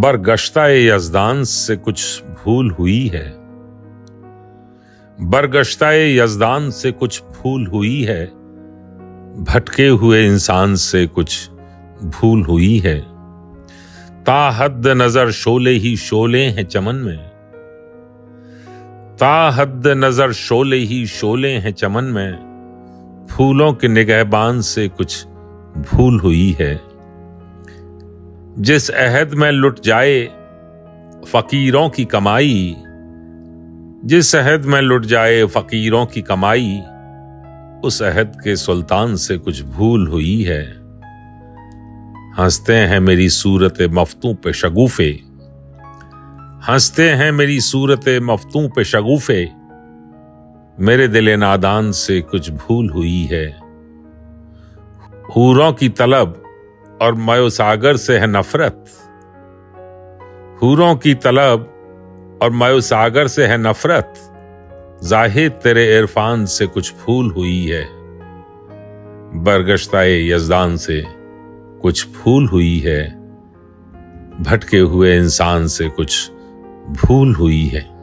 बरगश्ता-ए यज़दान से कुछ भूल हुई है, बरगश्ता-ए यज़दान से कुछ भूल हुई है, भटके हुए इंसान से कुछ भूल हुई है। ताहद नजर शोले ही शोले हैं चमन में, ताहद नजर शोले ही शोले हैं चमन में, फूलों के निगहबान से कुछ भूल हुई है। जिस अहद में लुट जाए फकीरों की कमाई, जिस अहद में लुट जाए फकीरों की कमाई, उस अहद के सुल्तान से कुछ भूल हुई है। हंसते हैं मेरी सूरत मफ्तूं पे शगुफे, हंसते हैं मेरी सूरत मफ्तूं पे शगुफे, मेरे दिल नादान से कुछ भूल हुई है। हूरों की तलब और मयोसागर से है नफरत, हूरों की तलब और मयोसागर से है नफरत, जाहिद तेरे इरफान से कुछ भूल हुई है। बरगश्ता-ए यज़दान से कुछ भूल हुई है, भटके हुए इंसान से कुछ भूल हुई है।